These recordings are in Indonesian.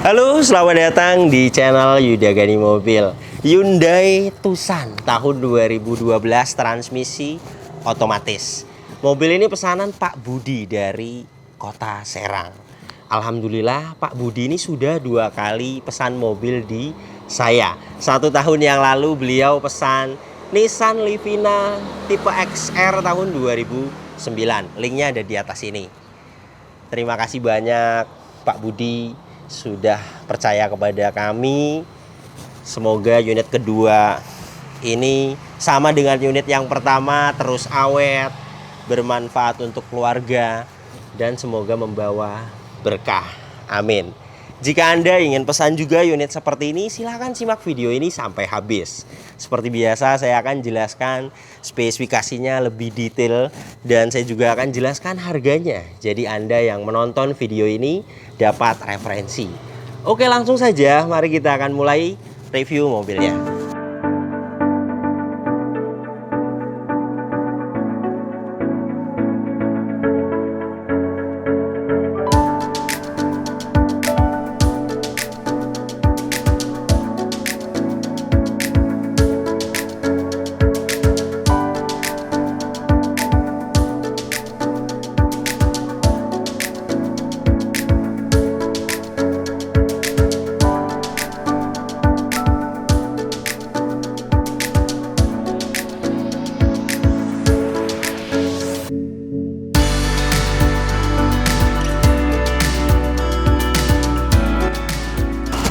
Halo, selamat datang di channel Yuda Gani Mobil. Hyundai Tucson tahun 2012 transmisi otomatis. Mobil ini pesanan Pak Budi dari Kota Serang. Alhamdulillah Pak Budi ini sudah 2 kali pesan mobil di saya. 1 tahun yang lalu beliau pesan Nissan Livina tipe XR tahun 2009. Linknya ada di atas ini. Terima kasih banyak Pak Budi sudah percaya kepada kami. Semoga unit kedua ini sama dengan unit yang pertama, terus awet, bermanfaat untuk keluarga, dan semoga membawa berkah. Amin. Jika Anda ingin pesan juga unit seperti ini, silahkan simak video ini sampai habis. Seperti biasa, saya akan jelaskan spesifikasinya lebih detail dan saya juga akan jelaskan harganya. Jadi Anda yang menonton video ini dapat referensi. Oke, langsung saja mari kita akan mulai review mobilnya.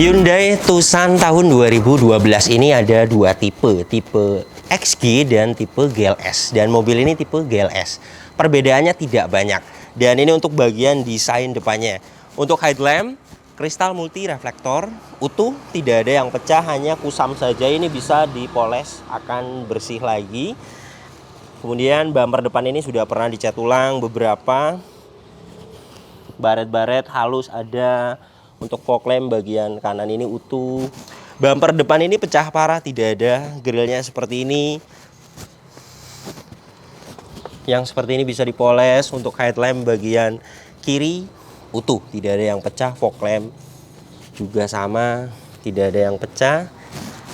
Hyundai Tucson tahun 2012 ini ada 2 tipe XG dan tipe GLS. Dan mobil ini tipe GLS. Perbedaannya tidak banyak. Dan ini untuk bagian desain depannya. Untuk headlamp, kristal multi reflektor, utuh, tidak ada yang pecah, hanya kusam saja. Ini bisa dipoles, akan bersih lagi. Kemudian bumper depan ini sudah pernah dicat ulang beberapa. Baret-baret halus ada. Untuk fog lamp bagian kanan ini utuh. Bumper depan ini pecah parah, tidak ada. Grillnya seperti ini. Yang seperti ini bisa dipoles. Untuk headlamp bagian kiri utuh, tidak ada yang pecah. Fog lamp juga sama, tidak ada yang pecah.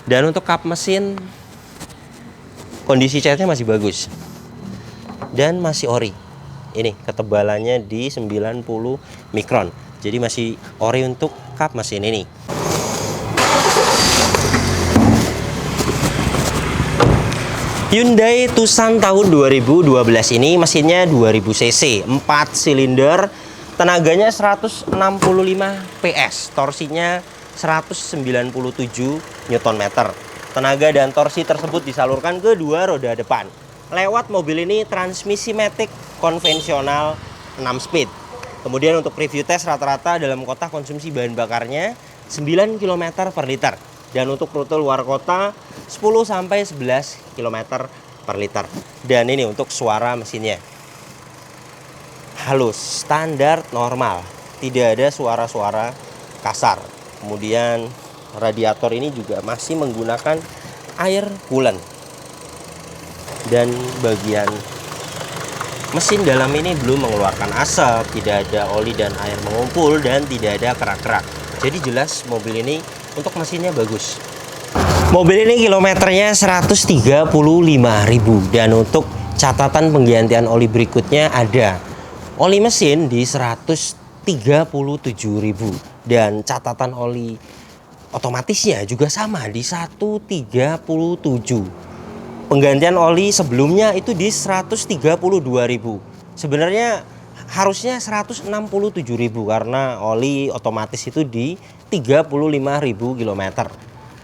Dan untuk kap mesin, kondisi catnya masih bagus. Dan masih ori. Ini ketebalannya di 90 mikron. Jadi masih ori untuk kap mesin ini. Hyundai Tucson tahun 2012 ini mesinnya 2000 cc, 4 silinder, tenaganya 165 PS, torsinya 197 Nm. Tenaga dan torsi tersebut disalurkan ke 2 roda depan. Lewat mobil ini transmisi matic konvensional 6 speed. Kemudian untuk review tes rata-rata dalam kota konsumsi bahan bakarnya 9 km per liter. Dan untuk rute luar kota 10-11 km per liter. Dan ini untuk suara mesinnya. Halus, standar, normal. Tidak ada suara-suara kasar. Kemudian radiator ini juga masih menggunakan air coolant. Dan bagian mesin dalam ini belum mengeluarkan asap, tidak ada oli dan air mengumpul, dan tidak ada kerak-kerak. Jadi jelas mobil ini untuk mesinnya bagus. Mobil ini kilometernya 135.000 dan untuk catatan penggantian oli berikutnya ada oli mesin di 137.000 dan catatan oli otomatisnya juga sama di 137. Penggantian oli sebelumnya itu di 132.000. Sebenarnya harusnya 167.000 karena oli otomatis itu di 35.000 km.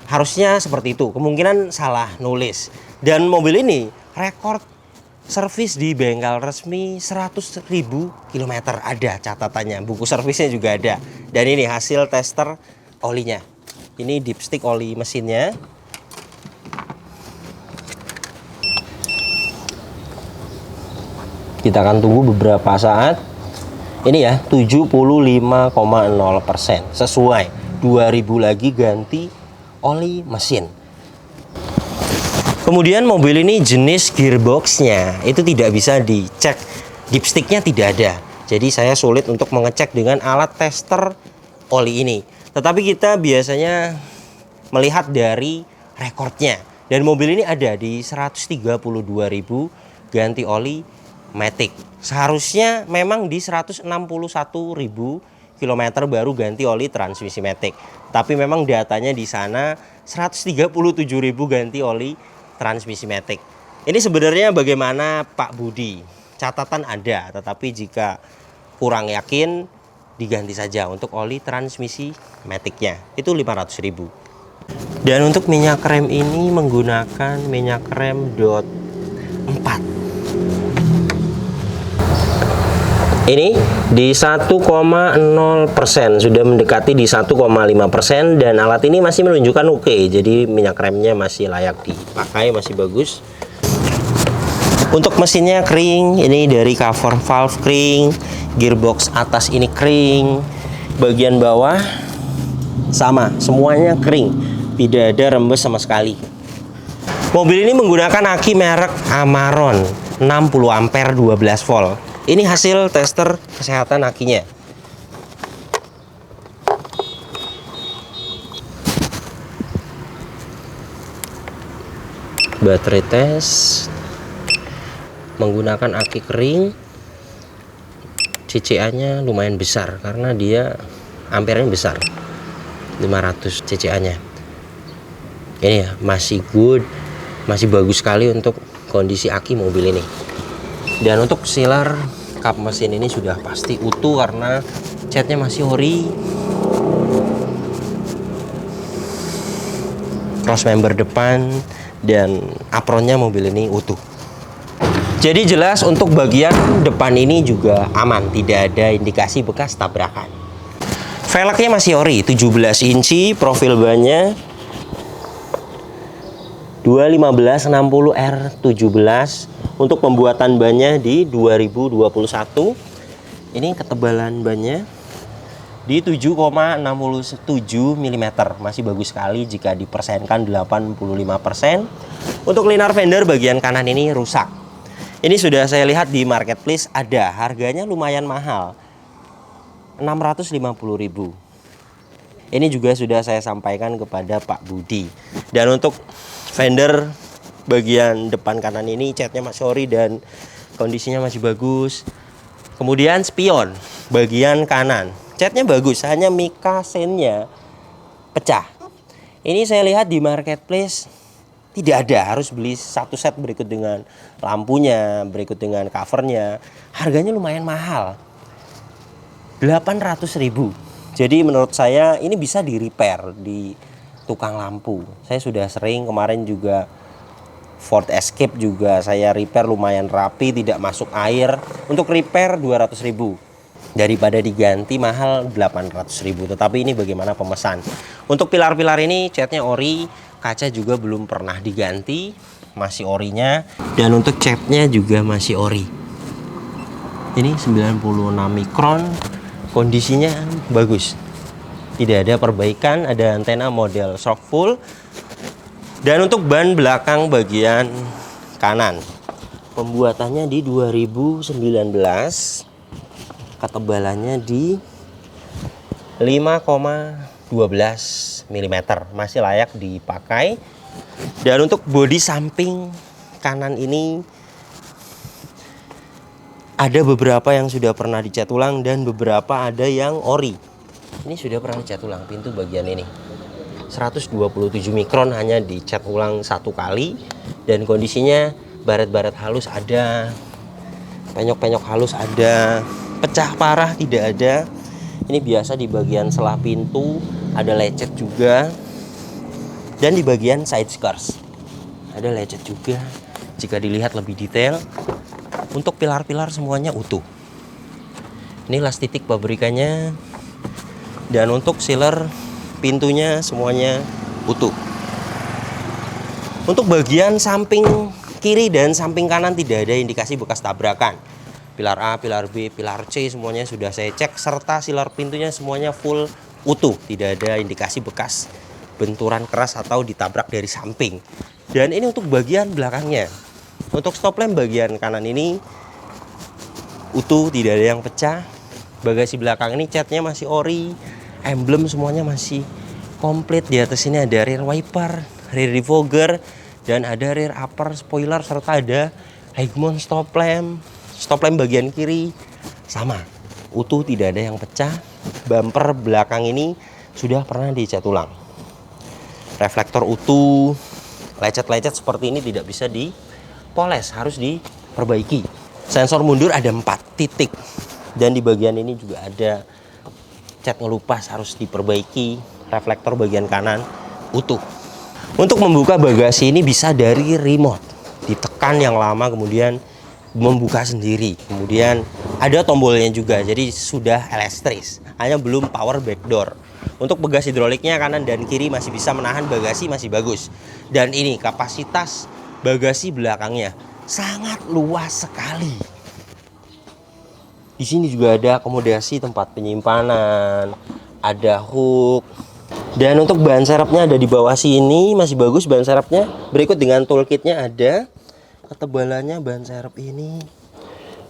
Harusnya seperti itu. Kemungkinan salah nulis. Dan mobil ini rekor servis di bengkel resmi 100.000 km ada catatannya. Buku servisnya juga ada. Dan ini hasil tester olinya. Ini dipstick oli mesinnya. Kita akan tunggu beberapa saat. Ini ya 75,0% sesuai. 2000 lagi ganti oli mesin. Kemudian mobil ini jenis gearboxnya itu tidak bisa dicek, dipsticknya tidak ada. Jadi saya sulit untuk mengecek dengan alat tester oli ini. Tetapi kita biasanya melihat dari rekornya. Dan mobil ini ada di 132.000 ganti oli Matic. Seharusnya memang di 161.000 kilometer baru ganti oli transmisi Matic. Tapi memang datanya di sana 137.000 ganti oli transmisi Matic. Ini sebenarnya bagaimana Pak Budi? Catatan ada, tetapi jika kurang yakin diganti saja untuk oli transmisi Matic-nya. Itu 500.000. Dan untuk minyak rem ini menggunakan minyak rem DOT 4. Ini di 1,0%, sudah mendekati di 1,5%, dan alat ini masih menunjukkan oke. Jadi minyak remnya masih layak dipakai, masih bagus. Untuk mesinnya kering, ini dari cover valve kering, gearbox atas ini kering, bagian bawah sama, semuanya kering, tidak ada rembes sama sekali. Mobil ini menggunakan aki merek Amaron 60 ampere 12 volt. Ini hasil tester kesehatan akinya. Baterai tes menggunakan aki kering. CCA-nya lumayan besar karena dia ampernya besar, 500 CCA-nya. Ini ya, masih good, masih bagus sekali untuk kondisi aki mobil ini. Dan untuk sealer kap mesin ini sudah pasti utuh karena catnya masih ori. Cross member depan dan apronnya mobil ini utuh. Jadi jelas untuk bagian depan ini juga aman, tidak ada indikasi bekas tabrakan. Velgnya masih ori, 17 inci, profil bannya 21560R17. Untuk pembuatan bannya di 2021. Ini ketebalan bannya di 7,67 mm, masih bagus sekali jika dipersenkan 85%. Untuk linear fender bagian kanan ini rusak. Ini sudah saya lihat di marketplace ada, harganya lumayan mahal, 650.000. Ini juga sudah saya sampaikan kepada Pak Budi. Dan untuk fender bagian depan kanan ini catnya masih ori dan kondisinya masih bagus. Kemudian spion bagian kanan, catnya bagus, hanya mica sennya pecah. Ini saya lihat di marketplace tidak ada, harus beli satu set berikut dengan lampunya, berikut dengan covernya. Harganya lumayan mahal, 800.000. Jadi menurut saya ini bisa di repair di tukang lampu. Saya sudah sering, kemarin juga Ford Escape juga saya repair lumayan rapi, tidak masuk air. Untuk repair 200.000. Daripada diganti mahal 800.000. Tetapi ini bagaimana pemesan. Untuk pilar-pilar ini catnya ori, kaca juga belum pernah diganti, masih orinya. Dan untuk catnya juga masih ori. Ini 96 mikron, kondisinya bagus. Tidak ada perbaikan, ada antena model shock full. Dan untuk ban belakang bagian kanan, pembuatannya di 2019, ketebalannya di 5,12 mm, masih layak dipakai. Dan untuk bodi samping kanan ini ada beberapa yang sudah pernah dicat ulang dan beberapa ada yang ori. Ini sudah pernah dicat ulang, pintu bagian ini 127 mikron, hanya dicat ulang satu kali. Dan kondisinya baret-baret halus ada, penyok-penyok halus ada, pecah parah tidak ada. Ini biasa di bagian selah pintu, ada lecet juga. Dan di bagian side skirts ada lecet juga. Jika dilihat lebih detail, untuk pilar-pilar semuanya utuh. Ini las titik pabrikannya. Dan untuk sealer pintunya semuanya utuh. Untuk bagian samping kiri dan samping kanan tidak ada indikasi bekas tabrakan. Pilar A, pilar B, pilar C semuanya sudah saya cek, serta sealer pintunya semuanya full utuh. Tidak ada indikasi bekas benturan keras atau ditabrak dari samping. Dan ini untuk bagian belakangnya. Untuk stop lamp bagian kanan ini utuh, tidak ada yang pecah. Bagasi belakang ini catnya masih ori, emblem semuanya masih komplit. Di atas ini ada rear wiper, rear defogger, dan ada rear upper spoiler, serta ada high mount stop lamp bagian kiri sama utuh, tidak ada yang pecah. Bumper belakang ini sudah pernah dicat ulang, reflektor utuh, lecet-lecet seperti ini tidak bisa dipoles, harus diperbaiki. Sensor mundur ada 4 titik, dan di bagian ini juga ada cat ngelupas, harus diperbaiki. Reflektor bagian kanan utuh. Untuk membuka bagasi ini bisa dari remote, ditekan yang lama kemudian membuka sendiri. Kemudian ada tombolnya juga, jadi sudah elektris, hanya belum power back door. Untuk bagasi hidroliknya kanan dan kiri masih bisa menahan bagasi, masih bagus. Dan ini kapasitas bagasi belakangnya sangat luas sekali. Di sini juga ada akomodasi tempat penyimpanan, ada hook. Dan untuk ban serepnya ada di bawah sini, masih bagus ban serepnya. Berikut dengan toolkitnya ada. Ketebalannya ban serep ini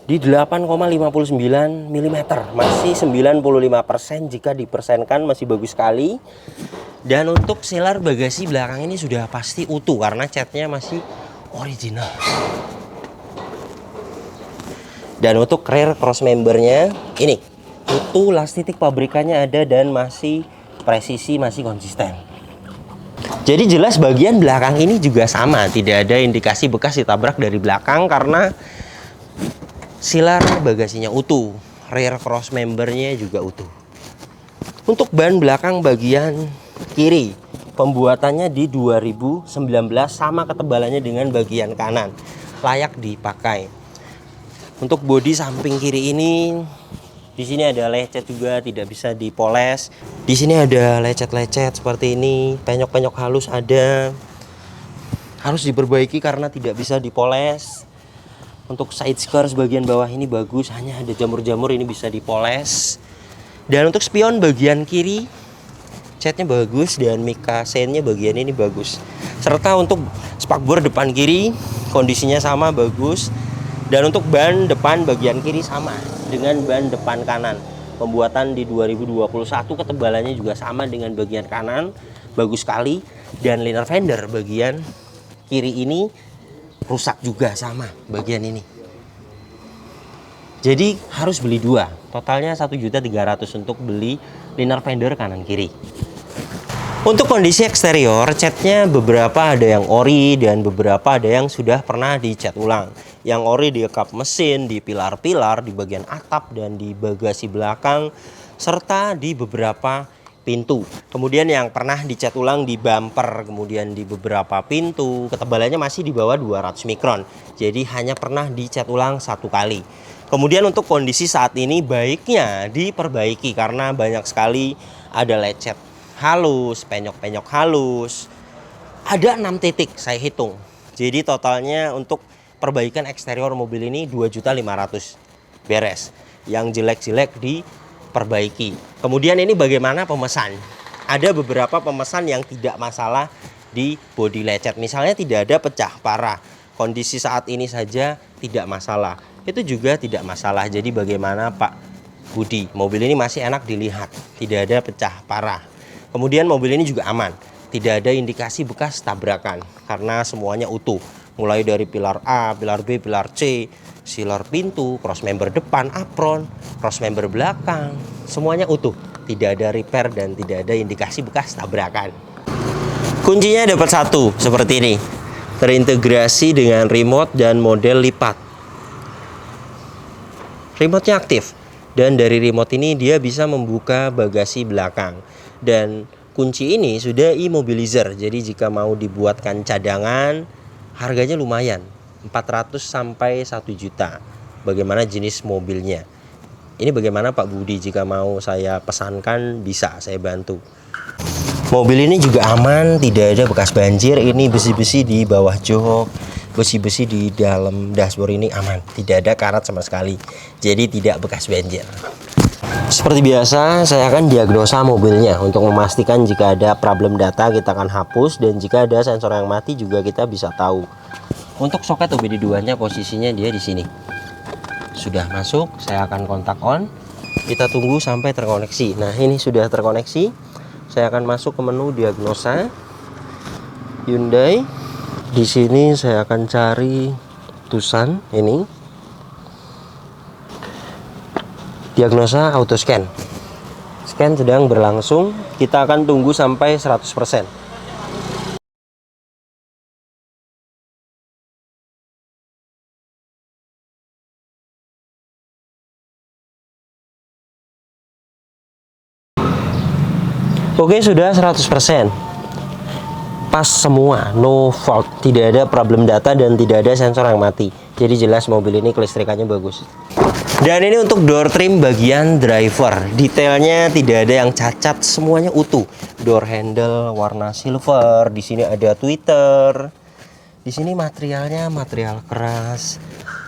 di 8,59 mm, masih 95%, jika dipersenkan masih bagus sekali. Dan untuk sealer bagasi belakang ini sudah pasti utuh karena catnya masih original. Dan untuk rear cross membernya ini utuh, las titik pabrikannya ada dan masih presisi, masih konsisten. Jadi jelas bagian belakang ini juga sama, tidak ada indikasi bekas ditabrak dari belakang karena sealer bagasinya utuh, rear cross membernya juga utuh. Untuk ban belakang bagian kiri, pembuatannya di 2019, sama ketebalannya dengan bagian kanan, layak dipakai. Untuk bodi samping kiri ini, di sini ada lecet juga, tidak bisa dipoles. Di sini ada lecet-lecet seperti ini, penyok-penyok halus ada, harus diperbaiki karena tidak bisa dipoles. Untuk side skirts bagian bawah ini bagus, hanya ada jamur-jamur, ini bisa dipoles. Dan untuk spion bagian kiri, catnya bagus dan mica chainnya bagian ini bagus. Serta untuk spakbor depan kiri, kondisinya sama, bagus. Dan untuk ban depan bagian kiri sama dengan ban depan kanan. Pembuatan di 2021, ketebalannya juga sama dengan bagian kanan, bagus sekali. Dan liner fender bagian kiri ini rusak juga sama bagian ini. Jadi harus beli 2. Totalnya 1.300.000 untuk beli liner fender kanan kiri. Untuk kondisi eksterior, catnya beberapa ada yang ori dan beberapa ada yang sudah pernah dicat ulang. Yang ori di kap mesin, di pilar-pilar, di bagian atap dan di bagasi belakang, serta di beberapa pintu. Kemudian yang pernah dicat ulang di bumper, kemudian di beberapa pintu, ketebalannya masih di bawah 200 mikron. Jadi hanya pernah dicat ulang 1 kali. Kemudian untuk kondisi saat ini baiknya diperbaiki karena banyak sekali ada lecet halus, penyok-penyok halus. Ada 6 titik saya hitung. Jadi totalnya untuk perbaikan eksterior mobil ini 2.500.000 beres. Yang jelek-jelek diperbaiki. Kemudian ini bagaimana pemesan? Ada beberapa pemesan yang tidak masalah di bodi lecet. Misalnya tidak ada pecah parah. Kondisi saat ini saja tidak masalah. Itu juga tidak masalah. Jadi bagaimana Pak Budi? Mobil ini masih enak dilihat. Tidak ada pecah parah. Kemudian mobil ini juga aman, tidak ada indikasi bekas tabrakan karena semuanya utuh. Mulai dari pilar A, pilar B, pilar C, sealer pintu, cross member depan, apron, cross member belakang, semuanya utuh. Tidak ada repair dan tidak ada indikasi bekas tabrakan. Kuncinya dapat 1 seperti ini, terintegrasi dengan remote dan model lipat. Remote-nya aktif dan dari remote ini dia bisa membuka bagasi belakang. Dan kunci ini sudah immobilizer, jadi jika mau dibuatkan cadangan harganya lumayan, 400 sampai 1 juta. Bagaimana jenis mobilnya? Ini bagaimana Pak Budi, jika mau saya pesankan bisa saya bantu. Mobil ini juga aman, tidak ada bekas banjir. Ini besi-besi di bawah jok, besi-besi di dalam dashboard ini aman, tidak ada karat sama sekali, jadi tidak bekas banjir. Seperti biasa, saya akan diagnosa mobilnya untuk memastikan jika ada problem data kita akan hapus, dan jika ada sensor yang mati juga kita bisa tahu. Untuk soket OBD2-nya posisinya dia di sini. Sudah masuk, saya akan kontak on. Kita tunggu sampai terkoneksi. Nah, ini sudah terkoneksi. Saya akan masuk ke menu diagnosa Hyundai. Di sini saya akan cari Tucson ini. Diagnosa auto scan. Scan sedang berlangsung. Kita akan tunggu sampai 100%. Oke, sudah 100%. Pas semua, no fault, tidak ada problem data dan tidak ada sensor yang mati. Jadi jelas mobil ini kelistrikannya bagus. Dan ini untuk door trim bagian driver. Detailnya tidak ada yang cacat, semuanya utuh. Door handle warna silver, di sini ada tweeter. Di sini materialnya material keras.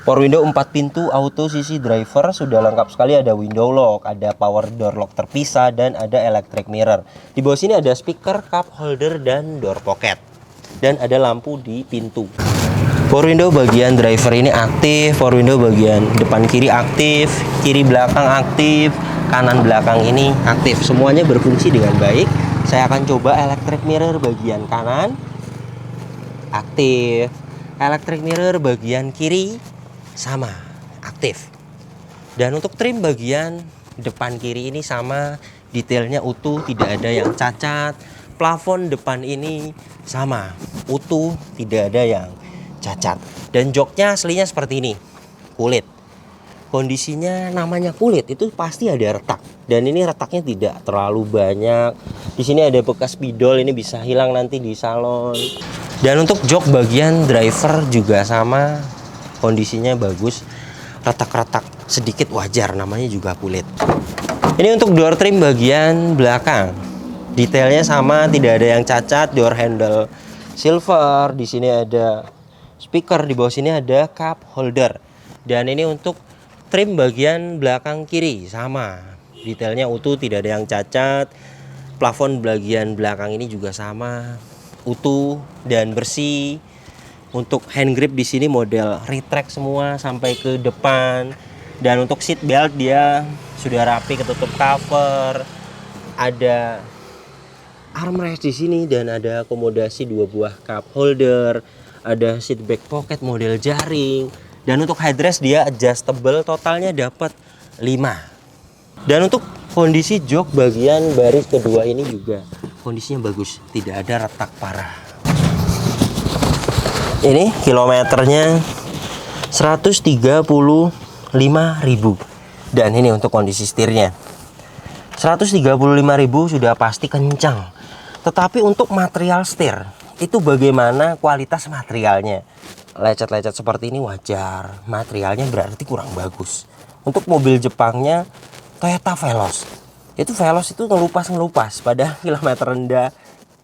Power window 4 pintu auto sisi driver sudah lengkap sekali, ada window lock, ada power door lock terpisah dan ada electric mirror. Di bawah sini ada speaker, cup holder dan door pocket. Dan ada lampu di pintu. Power window bagian driver ini aktif, power window bagian depan kiri aktif, kiri belakang aktif, kanan belakang ini aktif. Semuanya berfungsi dengan baik. Saya akan coba electric mirror bagian kanan aktif, electric mirror bagian kiri sama aktif. Dan untuk trim bagian depan kiri ini sama, detailnya utuh, tidak ada yang cacat. Plafon depan ini sama, utuh, tidak ada yang cacat. Dan joknya aslinya seperti ini, kulit. Kondisinya namanya kulit itu pasti ada retak. Dan ini retaknya tidak terlalu banyak. Di sini ada bekas spidol, ini bisa hilang nanti di salon. Dan untuk jok bagian driver juga sama, kondisinya bagus, retak-retak sedikit wajar, namanya juga kulit. Ini untuk door trim bagian belakang, detailnya sama, tidak ada yang cacat. Door handle silver, di sini ada speaker, di bawah sini ada cup holder. Dan ini untuk trim bagian belakang kiri sama, detailnya utuh, tidak ada yang cacat. Plafon bagian belakang ini juga sama, utuh dan bersih. Untuk hand grip di sini model retract semua sampai ke depan. Dan untuk seat belt dia sudah rapi, ketutup cover. Ada armrest di sini dan ada akomodasi 2 buah cup holder. Ada seat back pocket model jaring. Dan untuk headrest dia adjustable, totalnya dapat 5. Dan untuk kondisi jok bagian baris kedua ini juga kondisinya bagus, tidak ada retak parah. Ini kilometernya 135.000. Dan ini untuk kondisi setirnya 135.000 sudah pasti kencang. Tetapi untuk material setir itu bagaimana kualitas materialnya? Lecet-lecet seperti ini wajar, materialnya berarti kurang bagus. Untuk mobil Jepangnya Toyota Veloz, itu ngelupas pada kilometer rendah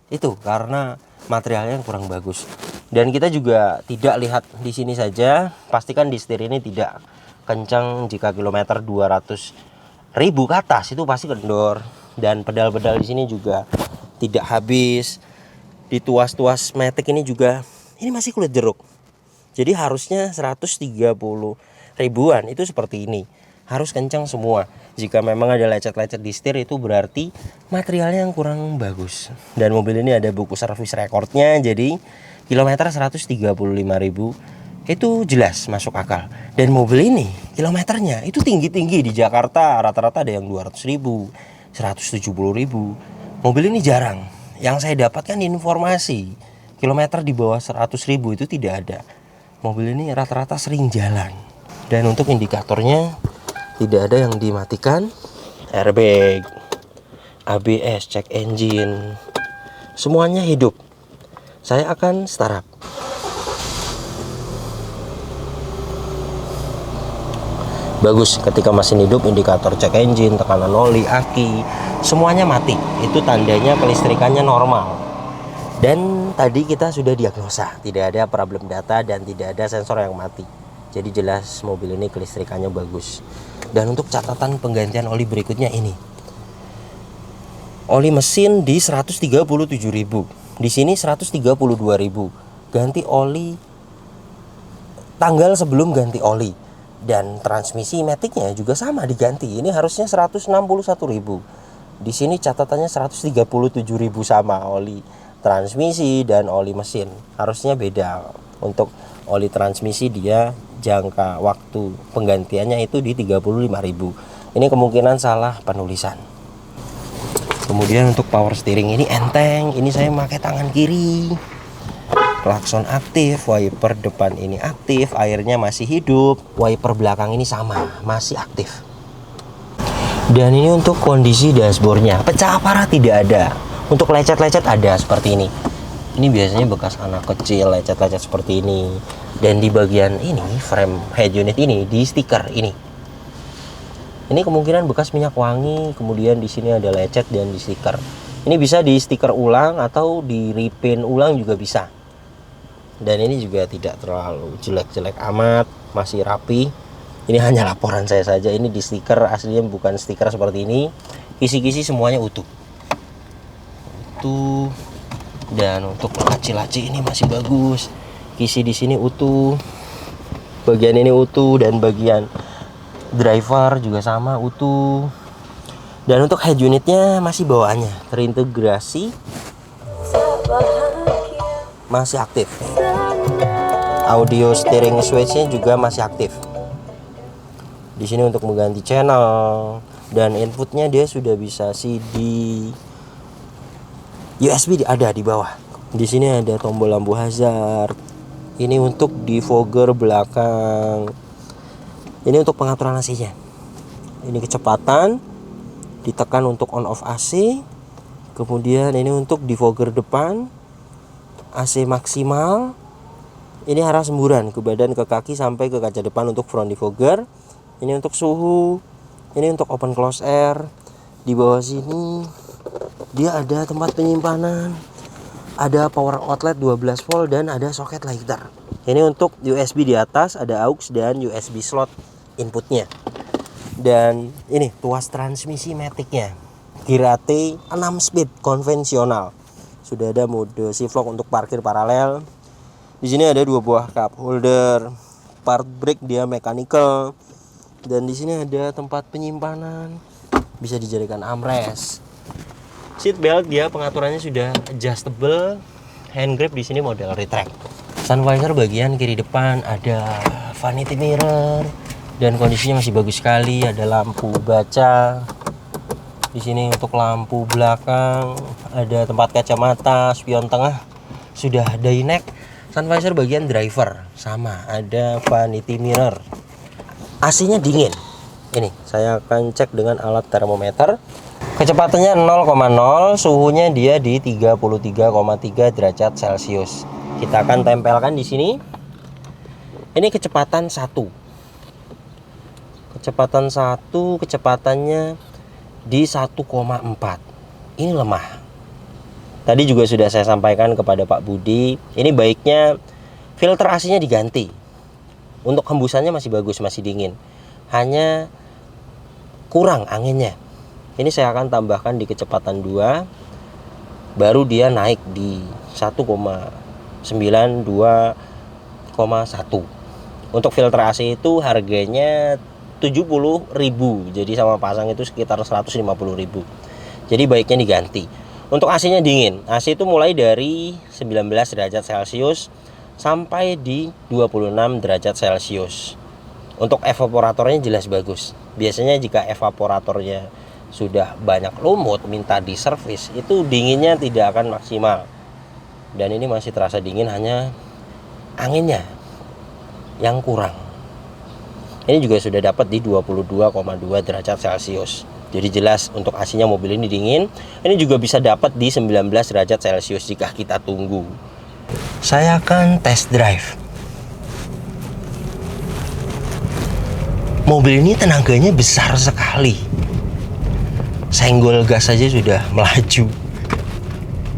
itu karena materialnya yang kurang bagus. Dan kita juga tidak lihat di sini saja, pastikan di setir ini tidak kencang. Jika kilometer 200.000 ke atas itu pasti kendor. Dan pedal-pedal di sini juga tidak habis. Di tuas-tuas matic ini juga ini masih kulit jeruk. Jadi harusnya 130 ribuan itu seperti ini. Harus kencang semua. Jika memang ada lecet-lecet di setir itu berarti materialnya yang kurang bagus. Dan mobil ini ada buku servis rekornya, jadi kilometer 135.000 itu jelas masuk akal. Dan mobil ini kilometernya itu tinggi-tinggi. Di Jakarta rata-rata ada yang 200.000, 170.000. Mobil ini jarang. Yang saya dapatkan informasi kilometer di bawah 100.000 itu tidak ada. Mobil ini rata-rata sering jalan. Dan untuk indikatornya tidak ada yang dimatikan. Airbag, ABS, check engine, semuanya hidup. Saya akan startup. Bagus, ketika mesin hidup, indikator check engine, tekanan oli, aki, semuanya mati. Itu tandanya kelistrikannya normal. Dan tadi kita sudah diagnosa, tidak ada problem data dan tidak ada sensor yang mati. Jadi jelas mobil ini kelistrikannya bagus. Dan untuk catatan penggantian oli berikutnya ini. Oli mesin di 137.000. Di sini 132.000. Ganti oli tanggal sebelum ganti oli. Dan transmisi maticnya juga sama diganti. Ini harusnya 161.000. Di sini catatannya 137.000 sama. Oli transmisi dan oli mesin harusnya beda. Untuk oli transmisi dia jangka waktu penggantiannya itu di 35.000. Ini kemungkinan salah penulisan. Kemudian untuk power steering ini enteng. Ini saya pakai tangan kiri. Klakson aktif, wiper depan ini aktif, airnya masih hidup, wiper belakang ini sama, masih aktif. Dan ini untuk kondisi dashboardnya, pecah parah tidak ada. Untuk lecet-lecet ada seperti ini. Ini biasanya bekas anak kecil lecet-lecet seperti ini. Dan di bagian ini, frame head unit ini, di stiker ini. Ini kemungkinan bekas minyak wangi, kemudian di sini ada lecet dan di stiker. Ini bisa di stiker ulang atau di repaint ulang juga bisa. Dan ini juga tidak terlalu jelek-jelek amat, masih rapi. Ini hanya laporan saya saja. Ini di stiker, aslinya bukan stiker seperti ini. Kisi-kisi semuanya utuh. Dan untuk laci-laci ini masih bagus. Kisi di sini utuh. Bagian ini utuh dan bagian driver juga sama utuh. Dan untuk head unitnya masih bawaannya terintegrasi, masih aktif. Audio steering switch-nya juga masih aktif. Di sini untuk mengganti channel dan inputnya dia sudah bisa CD, USB ada di bawah. Di sini ada tombol lampu hazard. Ini untuk defogger belakang. Ini untuk pengaturan AC-nya. Ini kecepatan, ditekan untuk on off AC. Kemudian ini untuk defogger depan, AC maksimal. Ini arah semburan ke badan, ke kaki, sampai ke kaca depan untuk front defogger. Ini untuk suhu. Ini untuk open close air. Di bawah sini dia ada tempat penyimpanan, ada power outlet 12 volt dan ada soket lighter. Ini untuk USB di atas, ada aux dan USB slot inputnya. Dan ini tuas transmisi maticnya, gear AT 6 speed konvensional. Sudah ada mode shift lock untuk parkir paralel. Di sini ada 2 buah cup holder, part brake dia mechanical, dan di sini ada tempat penyimpanan, bisa dijadikan armrest. Seat belt dia pengaturannya sudah adjustable, hand grip di sini model retract. Sun visor bagian kiri depan ada vanity mirror dan kondisinya masih bagus sekali. Ada lampu baca. Di sini untuk lampu belakang ada tempat kacamata, spion tengah sudah dyneck. Sun visor bagian driver sama, ada vanity mirror. AC-nya dingin. Ini saya akan cek dengan alat termometer. Kecepatannya 0,0, suhunya dia di 33,3 derajat Celcius. Kita akan tempelkan di sini. Ini kecepatan 1. Kecepatan 1, kecepatannya di 1,4. Ini lemah. Tadi juga sudah saya sampaikan kepada Pak Budi, ini baiknya filter AC-nya diganti. Untuk hembusannya masih bagus, masih dingin. Hanya kurang anginnya. Ini saya akan tambahkan di kecepatan 2, baru dia naik di 1,9, 2,1. Untuk filter AC itu harganya 70.000, jadi sama pasang itu sekitar 150.000. Jadi baiknya diganti. Untuk AC-nya dingin. AC itu mulai dari 19 derajat Celcius sampai di 26 derajat Celcius. Untuk evaporatornya jelas bagus. Biasanya jika evaporatornya sudah banyak lumut, minta di servis, itu dinginnya tidak akan maksimal. Dan ini masih terasa dingin, hanya anginnya yang kurang. Ini juga sudah dapat di 22,2 derajat Celcius. Jadi jelas untuk AC-nya mobil ini dingin. Ini juga bisa dapat di 19 derajat Celcius jika kita tunggu. Saya akan test drive. Mobil ini tenaganya besar sekali. Senggol gas saja sudah melaju.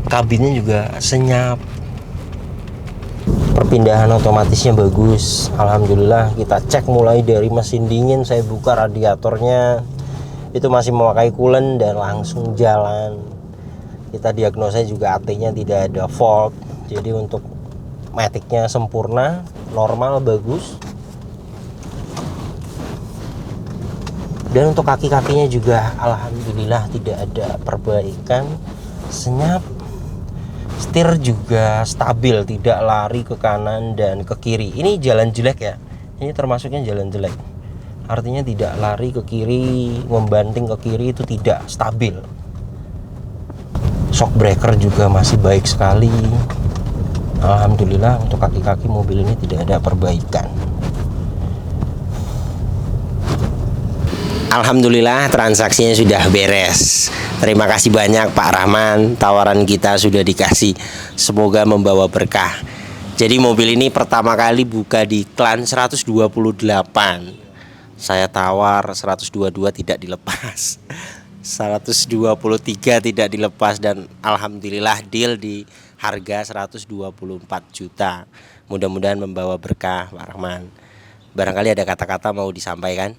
Kabinnya juga senyap. Perpindahan otomatisnya bagus. Alhamdulillah, kita cek mulai dari mesin dingin, saya buka radiatornya. Itu masih memakai coolant dan langsung jalan. Kita diagnosa juga AT-nya tidak ada fault. Jadi untuk maticnya sempurna, normal, bagus. Dan untuk kaki-kakinya juga alhamdulillah tidak ada perbaikan. Senyap. Setir juga stabil, tidak lari ke kanan dan ke kiri. Ini jalan jelek ya. Ini termasuknya jalan jelek. Artinya tidak lari ke kiri, membanting ke kiri, itu tidak stabil. Shock breaker juga masih baik sekali. Alhamdulillah untuk kaki-kaki mobil ini tidak ada perbaikan. Alhamdulillah transaksinya sudah beres. Terima kasih banyak Pak Rahman, tawaran kita sudah dikasih. Semoga membawa berkah. Jadi mobil ini pertama kali buka di iklan 128. Saya tawar 122 tidak dilepas. 123 tidak dilepas dan alhamdulillah deal di harga 124 juta. Mudah-mudahan membawa berkah Pak Rahman. Barangkali ada kata-kata mau disampaikan?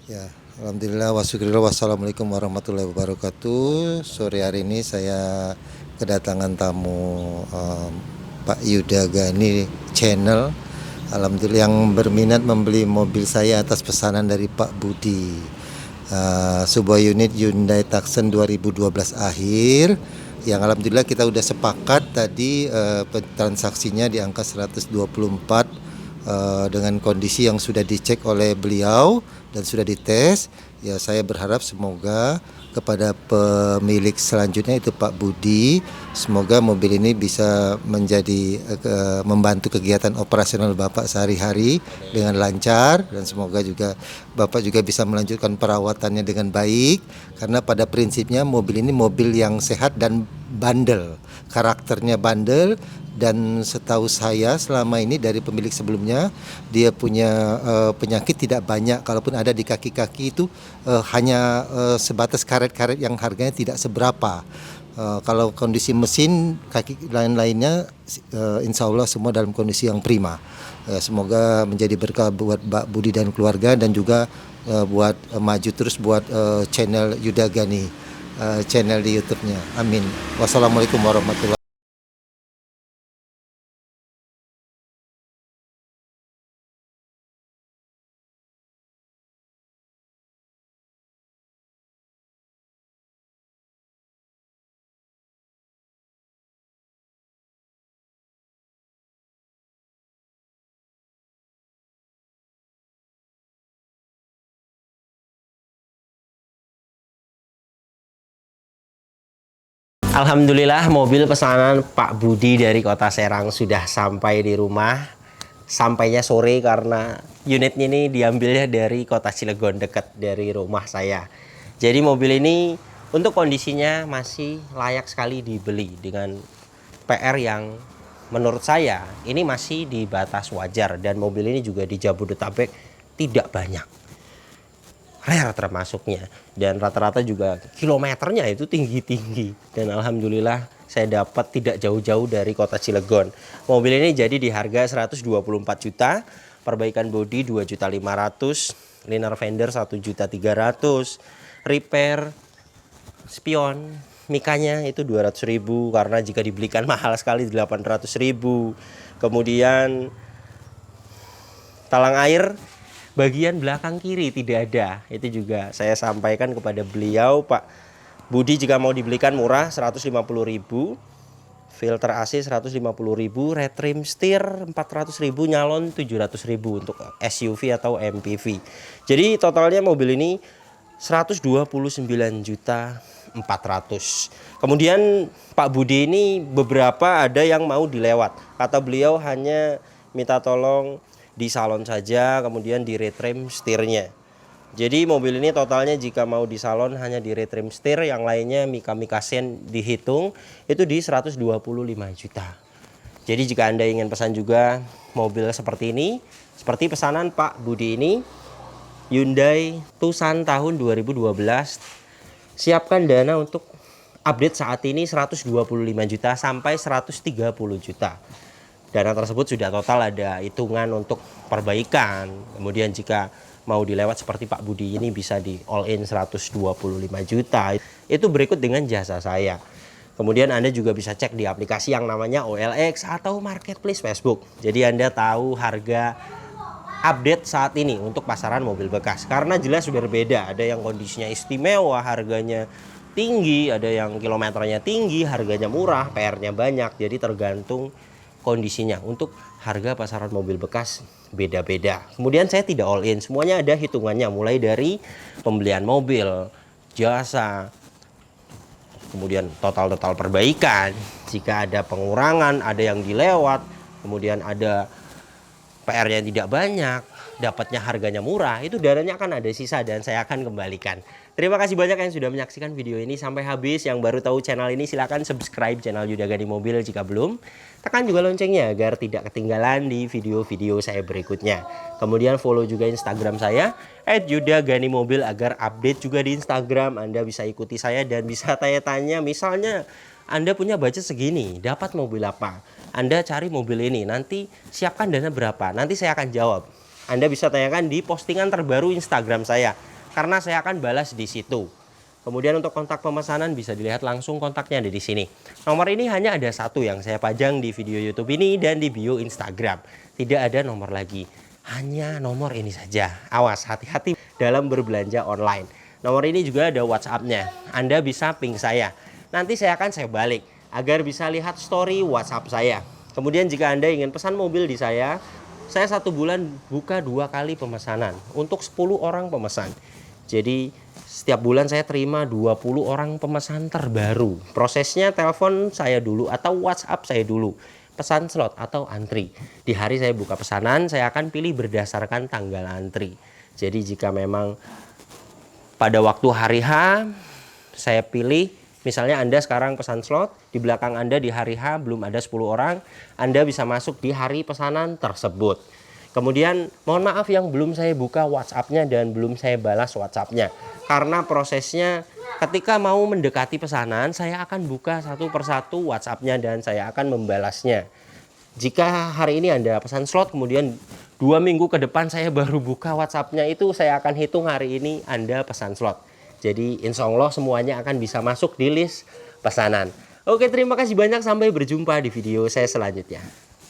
Ya, alhamdulillah wasyukurillah, wassalamualaikum warahmatullahi wabarakatuh. Sore hari ini saya kedatangan tamu Pak Yuda Gani channel. Alhamdulillah yang berminat membeli mobil saya atas pesanan dari Pak Budi. Sebuah unit Hyundai Tucson 2012 akhir yang alhamdulillah kita udah sepakat tadi transaksinya di angka 124 dengan kondisi yang sudah dicek oleh beliau dan sudah dites. Ya, saya berharap semoga kepada pemilik selanjutnya itu Pak Budi, semoga mobil ini bisa menjadi membantu kegiatan operasional Bapak sehari-hari dengan lancar, dan semoga juga Bapak juga bisa melanjutkan perawatannya dengan baik, karena pada prinsipnya mobil ini mobil yang sehat dan bandel, karakternya bandel. Dan setahu saya selama ini dari pemilik sebelumnya dia punya penyakit tidak banyak, kalaupun ada di kaki-kaki itu hanya sebatas karet-karet yang harganya tidak seberapa. Kalau kondisi mesin, kaki lain-lainnya insya Allah semua dalam kondisi yang prima. Semoga menjadi berkah buat Mbak Budi dan keluarga, dan juga buat maju terus buat channel Yuda Gani, channel di YouTube-nya. Amin. Wassalamualaikum warahmatullahi wabarakatuh. Alhamdulillah mobil pesanan Pak Budi dari Kota Serang sudah sampai di rumah. Sampainya sore karena unitnya ini diambilnya dari Kota Cilegon, dekat dari rumah saya. Jadi mobil ini untuk kondisinya masih layak sekali dibeli dengan PR yang menurut saya ini masih di batas wajar, dan mobil ini juga di Jabodetabek tidak banyak, rare termasuknya, dan rata-rata juga kilometernya itu tinggi-tinggi, dan alhamdulillah saya dapat tidak jauh-jauh dari Kota Cilegon. Mobil ini jadi di harga 124 juta, perbaikan bodi 2.500.000, liner fender 1.300.000, repair spion mikanya itu 200.000 karena jika dibelikan mahal sekali 800.000. Kemudian talang air bagian belakang kiri tidak ada. Itu juga saya sampaikan kepada beliau, Pak Budi, jika mau dibelikan murah 150.000, filter AC 150.000, red trim steer 400.000, nyalon 700.000 untuk SUV atau MPV. Jadi totalnya mobil ini 129.400.000. Kemudian Pak Budi ini beberapa ada yang mau dilewat. Kata beliau hanya minta tolong di salon saja, kemudian di retrim setirnya. Jadi mobil ini totalnya jika mau di salon hanya di retrim setir, yang lainnya mika-mika sen dihitung itu di 125 juta. Jadi jika Anda ingin pesan juga mobil seperti ini, seperti pesanan Pak Budi ini, Hyundai Tucson tahun 2012, siapkan dana untuk update saat ini 125 juta sampai 130 juta. Dana tersebut sudah total ada hitungan untuk perbaikan. Kemudian jika mau dilewat seperti Pak Budi ini bisa di all in 125 juta. Itu berikut dengan jasa saya. Kemudian Anda juga bisa cek di aplikasi yang namanya OLX atau Marketplace Facebook. Jadi Anda tahu harga update saat ini untuk pasaran mobil bekas. Karena jelas berbeda, ada yang kondisinya istimewa, harganya tinggi, ada yang kilometernya tinggi, harganya murah, PR-nya banyak. Jadi tergantung kondisinya. Untuk harga pasaran mobil bekas beda-beda. Kemudian saya tidak all in, semuanya ada hitungannya, mulai dari pembelian mobil, jasa, kemudian total perbaikan, jika ada pengurangan, ada yang dilewat, kemudian ada PR-nya tidak banyak, dapatnya harganya murah, itu dananya akan ada sisa dan saya akan kembalikan. Terima kasih banyak yang sudah menyaksikan video ini sampai habis. Yang baru tahu channel ini silahkan subscribe channel Yuda Gani Mobil jika belum. Tekan juga loncengnya agar tidak ketinggalan di video-video saya berikutnya. Kemudian follow juga Instagram saya @yudaganimobil agar update juga di Instagram. Anda bisa ikuti saya dan bisa tanya-tanya, misalnya Anda punya budget segini, dapat mobil apa? Anda cari mobil ini, nanti siapkan dana berapa? Nanti saya akan jawab. Anda bisa tanyakan di postingan terbaru Instagram saya, karena saya akan balas di situ. Kemudian untuk kontak pemesanan bisa dilihat langsung kontaknya ada di sini. Nomor ini hanya ada satu yang saya pajang di video YouTube ini dan di bio Instagram. Tidak ada nomor lagi, hanya nomor ini saja. Awas, hati-hati dalam berbelanja online. Nomor ini juga ada WhatsApp-nya. Anda bisa ping saya. Nanti saya akan balik agar bisa lihat story WhatsApp saya. Kemudian jika Anda ingin pesan mobil di saya 1 bulan buka 2 kali pemesanan untuk 10 orang pemesan. Jadi setiap bulan saya terima 20 orang pemesan terbaru. Prosesnya telepon saya dulu atau WhatsApp saya dulu. Pesan slot atau antri. Di hari saya buka pesanan, saya akan pilih berdasarkan tanggal antri. Jadi jika memang pada waktu hari H saya pilih, misalnya Anda sekarang pesan slot, di belakang Anda di hari H belum ada 10 orang, Anda bisa masuk di hari pesanan tersebut. Kemudian mohon maaf yang belum saya buka WhatsApp-nya dan belum saya balas WhatsApp-nya. Karena prosesnya ketika mau mendekati pesanan, saya akan buka satu persatu WhatsApp-nya dan saya akan membalasnya. Jika hari ini Anda pesan slot, kemudian 2 minggu ke depan saya baru buka WhatsApp-nya, itu saya akan hitung hari ini Anda pesan slot. Jadi insya Allah semuanya akan bisa masuk di list pesanan. Oke, terima kasih banyak. Sampai berjumpa di video saya selanjutnya.